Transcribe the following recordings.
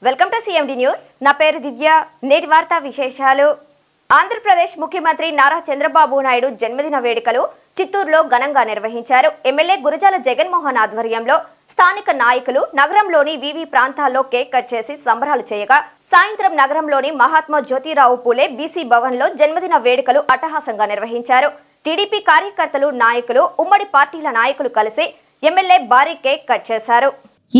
Welcome to CMD news. నా పేరు దివ్య. నేటి వార్తా విశేషాలు. ఆంధ్రప్రదేశ్ ముఖ్యమంత్రి నారా చంద్రబాబు నాయుడు జన్మదిన వేడుకలు చిత్తూరులో ఘనంగా నిర్వహించారు. ఎమ్మెల్యే గురజాల జగన్మోహన్ ఆధ్వర్యంలో స్థానిక నాయకులు నగరంలోని వివి ప్రాంతాల్లో కేక్ కట్ చేసి సంబరాలు చేయగా సాయంత్రం నగరంలోని మహాత్మా జ్యోతిరావు పూలే బీసీ భవన్ లో జన్మదిన వేడుకలు అట్టహాసంగా నిర్వహించారు. టీడీపీ కార్యకర్తలు, నాయకులు, ఉమ్మడి పార్టీల నాయకులు కలిసి ఎమ్మెల్యే భారీ కేక్ కట్ చేశారు.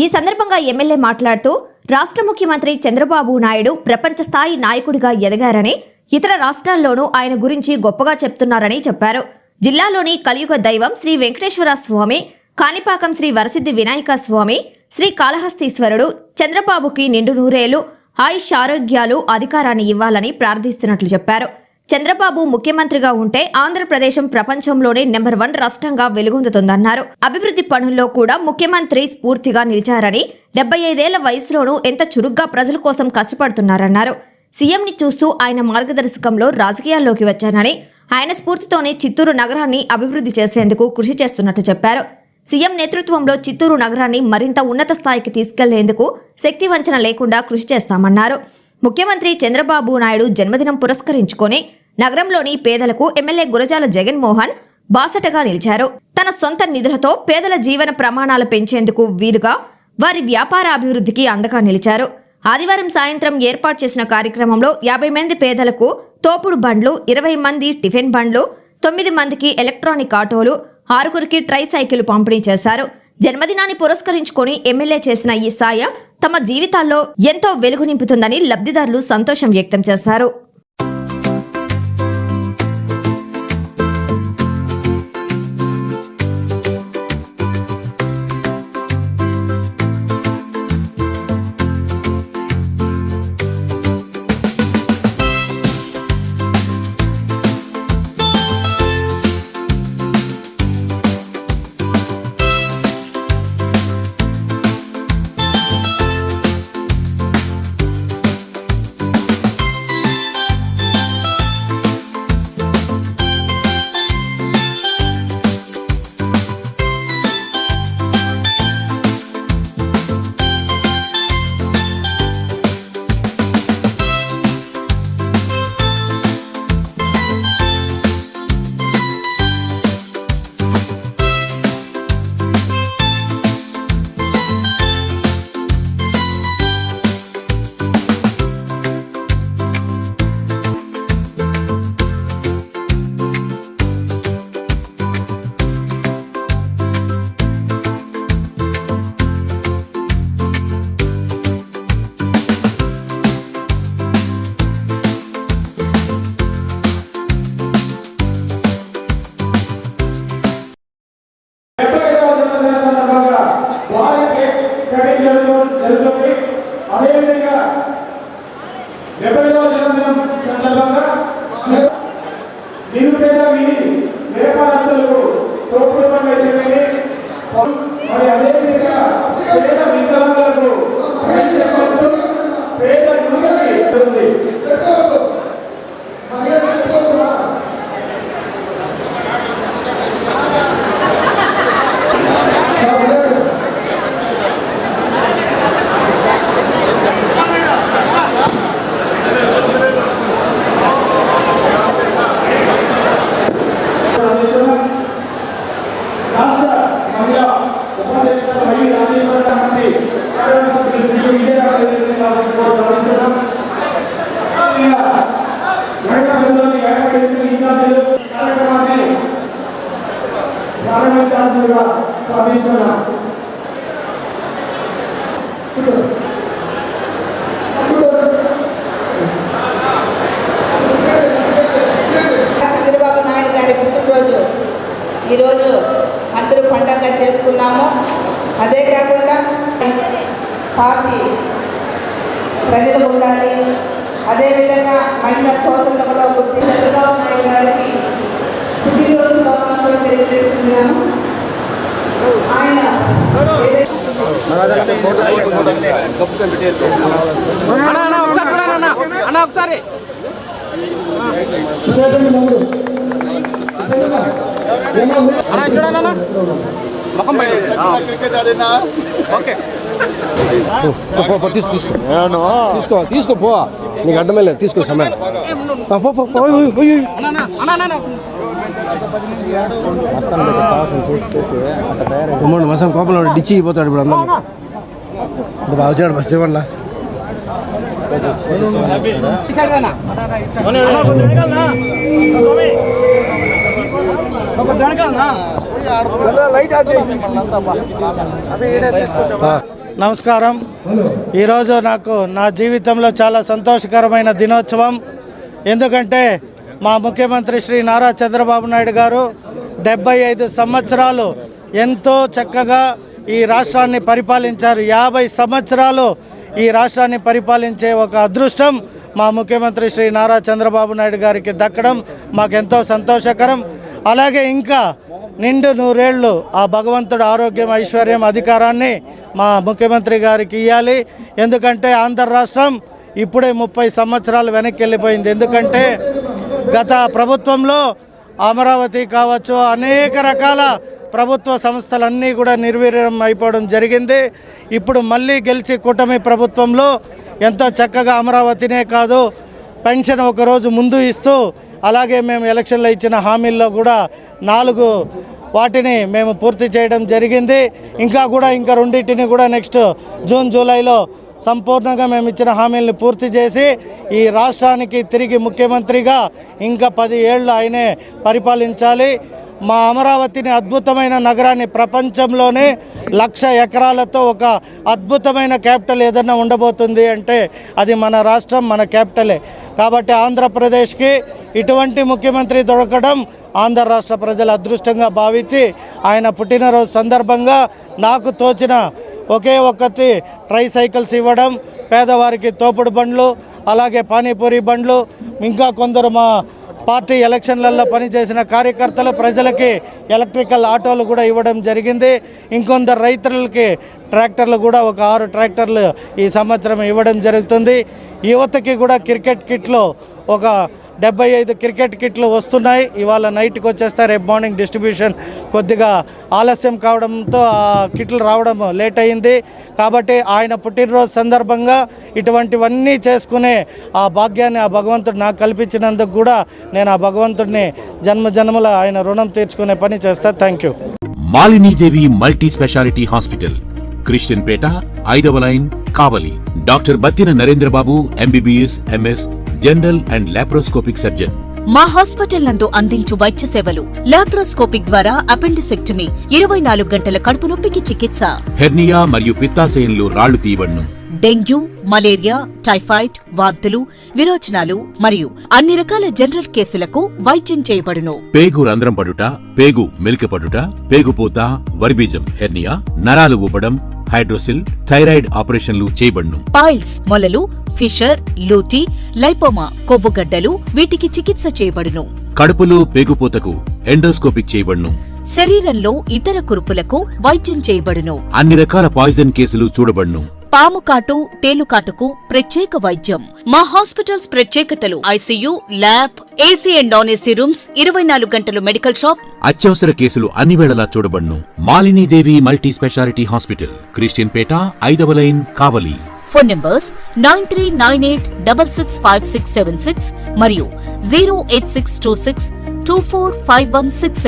ఈ సందర్భంగా ఎమ్మెల్యే మాట్లాడుతూ రాష్ట్ర ముఖ్యమంత్రి చంద్రబాబు నాయుడు ప్రపంచ స్థాయి నాయకుడిగా ఎదగారని, ఇతర రాష్ట్రాల్లోనూ ఆయన గురించి గొప్పగా చెప్తున్నారని చెప్పారు. జిల్లాలోని కలియుగ దైవం శ్రీ వెంకటేశ్వర స్వామి, కాణిపాకం శ్రీ వరసిద్ధి వినాయక స్వామి, శ్రీ కాళహస్తీశ్వరుడు చంద్రబాబుకి నిండు నూరేళ్లు ఆయుష్ ఆరోగ్యాలు అధికారాన్ని ఇవ్వాలని ప్రార్థిస్తున్నట్లు చెప్పారు. చంద్రబాబు ముఖ్యమంత్రిగా ఉంటే ఆంధ్రప్రదేశం ప్రపంచంలోనే నెంబర్ 1 రాష్ట్రంగా వెలుగొందుతుందన్నారు. అభివృద్ధి పనుల్లో కూడా ముఖ్యమంత్రి స్ఫూర్తిగా నిలిచారని, 75 ఏళ్ల వయసులోనూ ఎంత చురుగ్గా ప్రజల కోసం కష్టపడుతున్నారన్నారు. సీఎంని చూస్తూ ఆయన మార్గదర్శకంలో రాజకీయాల్లోకి వచ్చానని, ఆయన స్ఫూర్తితోనే చిత్తూరు నగరాన్ని అభివృద్ధి చేసేందుకు కృషి చేస్తున్నట్టు చెప్పారు. సీఎం నేతృత్వంలో చిత్తూరు నగరాన్ని మరింత ఉన్నత స్థాయికి తీసుకెళ్లేందుకు శక్తి వంచన లేకుండా కృషి చేస్తామన్నారు. ముఖ్యమంత్రి చంద్రబాబు నాయుడు జన్మదినం పురస్కరించుకొని నగరంలోని పేదలకు ఎమ్మెల్యే గురజాల జగన్మోహన్ బాసటగా నిలిచారు. తన సొంత నిధులతో పేదల జీవన ప్రమాణాలు పెంచేందుకు వీలుగా వారి వ్యాపార అభివృద్ధికి అండగా నిలిచారు. ఆదివారం సాయంత్రం ఏర్పాటు చేసిన కార్యక్రమంలో 50 మంది పేదలకు తోపుడు బండ్లు, 20 మంది టిఫిన్ బండ్లు, 9 మందికి ఎలక్ట్రానిక్ ఆటోలు, 6 ట్రై సైకిల్ పంపిణీ చేశారు. జన్మదినాన్ని పురస్కరించుకొని ఎమ్మెల్యే చేసిన ఈ సాయం తమ జీవితాల్లో ఎంతో వెలుగు నింపుతుందని లబ్ధిదారులు సంతోషం వ్యక్తం చేశారు. అదేవిధంగా 70వ జన్మదినం సందర్భంగా నిరుపేద వ్యాపారస్తులకు తోపుడు బండ్లు ఇచ్చేది, మరి అదేవిధంగా పేద వికలాంగులకు పేద యువతకి ఉంది. చంద్రబాబు నాయుడు గారి పుట్టినరోజు ఈరోజు అందరూ పండగ చేసుకున్నాము. అదే కాకుండా పార్టీ ప్రజలు ఉండాలి, అదేవిధంగా మహిళా సోదరులు కూడా గుర్తి చంద్రబాబు నాయుడు గారికి పుట్టినరోజు శుభాకాంక్షలు తెలియజేస్తున్నాను. ఆయన ఒకసారి ముఖం ఓకే తీసుకో పో, నీకు అడ్డమే లేదు, తీసుకో సమయం. మసం కోపంలో డిచ్చి అయిపోతాడు ఇప్పుడు అందరూ. బాగా వచ్చాడు బస్ ఇవ్వండి. నమస్కారం. ఈరోజు నాకు నా జీవితంలో చాలా సంతోషకరమైన దినోత్సవం. ఎందుకంటే మా ముఖ్యమంత్రి శ్రీ నారా చంద్రబాబు నాయుడు గారు 75 సంవత్సరాలు ఎంతో చక్కగా ఈ రాష్ట్రాన్ని పరిపాలించారు. 50 సంవత్సరాలు ఈ రాష్ట్రాన్ని పరిపాలించే ఒక అదృష్టం మా ముఖ్యమంత్రి శ్రీ నారా చంద్రబాబు నాయుడు గారికి దక్కడం మాకెంతో సంతోషకరం. అలాగే ఇంకా నిండు 100 ఏళ్ళు ఆ భగవంతుడు ఆరోగ్యం, ఐశ్వర్యం, అధికారాన్ని మా ముఖ్యమంత్రి గారికి ఇవ్వాలి. ఎందుకంటే ఆంధ్ర రాష్ట్రం ఇప్పుడే 30 సంవత్సరాలు వెనక్కి వెళ్ళిపోయింది. ఎందుకంటే గత ప్రభుత్వంలో అమరావతి కావచ్చు, అనేక రకాల ప్రభుత్వ సంస్థలన్నీ కూడా నిర్వీర్యం అయిపోవడం జరిగింది. ఇప్పుడు మళ్ళీ గెలిచి కూటమి ప్రభుత్వంలో ఎంతో చక్కగా అమరావతినే కాదు, పెన్షన్ ఒకరోజు ముందు ఇస్తూ, అలాగే మేము ఎలక్షన్లో ఇచ్చిన హామీల్లో కూడా 4 వాటిని మేము పూర్తి చేయడం జరిగింది. ఇంకా 2 కూడా నెక్స్ట్ జూన్ జూలైలో సంపూర్ణంగా మేము ఇచ్చిన హామీలను పూర్తి చేసి ఈ రాష్ట్రానికి తిరిగి ముఖ్యమంత్రిగా ఇంకా 10 ఏళ్ళు ఆయనే పరిపాలించాలి. మా అమరావతిని అద్భుతమైన నగరాన్ని, ప్రపంచంలోనే 1,00,000 ఎకరాలతో ఒక అద్భుతమైన క్యాపిటల్ ఏదైనా ఉండబోతుంది అంటే అది మన రాష్ట్రం, మన క్యాపిటలే. కాబట్టి ఆంధ్రప్రదేశ్కి ఇటువంటి ముఖ్యమంత్రి దొరకడం ఆంధ్ర రాష్ట్ర ప్రజల అదృష్టంగా భావించి ఆయన పుట్టినరోజు సందర్భంగా నాకు తోచిన ఒకే ఒక్కటి ట్రైసైకిల్స్ ఇవ్వడం, పేదవారికి తోపుడు బండ్లు, అలాగే పానీపూరి బండ్లు, ఇంకా కొందరు మా పార్టీ ఎలక్షన్లలో పనిచేసిన కార్యకర్తలు ప్రజలకి ఎలక్ట్రికల్ ఆటోలు కూడా ఇవ్వడం జరిగింది. ఇంకొందరు రైతులకి ట్రాక్టర్లు కూడా ఒక 6 ట్రాక్టర్లు ఈ సంవత్సరం ఇవ్వడం జరుగుతుంది. యువతకి కూడా క్రికెట్ కిట్లు ఒక 75 క్రికెట్ కిట్లు వస్తున్నాయి. ఇవాళ నైట్కి వచ్చేస్తారు. రేపు మార్నింగ్ డిస్ట్రిబ్యూషన్ కొద్దిగా ఆలస్యం కావడంతో ఆ కిట్లు రావడం లేట్ అయింది. కాబట్టి ఆయన పుట్టినరోజు సందర్భంగా ఇటువంటివన్నీ చేసుకునే ఆ భాగ్యాన్ని ఆ భగవంతుడు నాకు కల్పించినందుకు కూడా నేను ఆ భగవంతుడిని జన్మజన్మల ఆయన రుణం తీర్చుకునే పని చేస్తాను. Thank you. Malinidevi multi speciality hospital, Christian Peta, 5వ line, Kavali. Doctor Battina Narendrababu, MBBS, MS, general and laparoscopic surgeon. మా హాస్పిటల్ నందు అందించు వైద్య సేవలు: లాప్రోస్కోపిక్ ద్వారా అపెండిసెక్టమీ, 24 గంటల కడుపు నొప్పికి చికిత్స, హెర్నియా మరియు పిత్తాశయంలో రాళ్లు తీయబడును, డెంగ్యూ, మలేరియా, టైఫాయిడ్, వాంతులు, విరోచనాలు మరియు అన్ని రకాల జనరల్ కేసులకు వైద్యం చేయబడును. పేగు రంధ్రం పడుట, పేగు మెలికపడుట, పేగుపూత, వర్బీజం, హెర్నియా, నరాలు ఊపడం, హైడ్రోసిల్, థైరాయిడ్ ఆపరేషన్లు చేయబడును. పైల్స్, మొలలు, ఫిషర్, లూటీ, లైపోమా, కొవ్వుగడ్డలు, వీటికి చికిత్స చేయబడును. కడుపులో పేగుపూతకు ఎండోస్కోపిక్ చేయబడును. శరీరంలో ఇతర కురుపులకు వైద్యం చేయబడును. అన్ని రకాల పాయిజన్ కేసులు చూడబడును. పాము కాటు, తేలుకాటుకు ప్రత్యేక వైద్యం. మా హాస్పిటల్స్ ప్రత్యేకతలు: ICU, lab, AC and non AC rooms, 24 గంటలు మెడికల్ షాప్. అత్యవసర కేసులు అన్ని వేళలా చూడబడును. Malinidevi multi speciality hospital, Christian Peta, 5వ లైన్, కావలి. ఫోన్ నంబర్స్ 9398665676 మరియు 08626245167.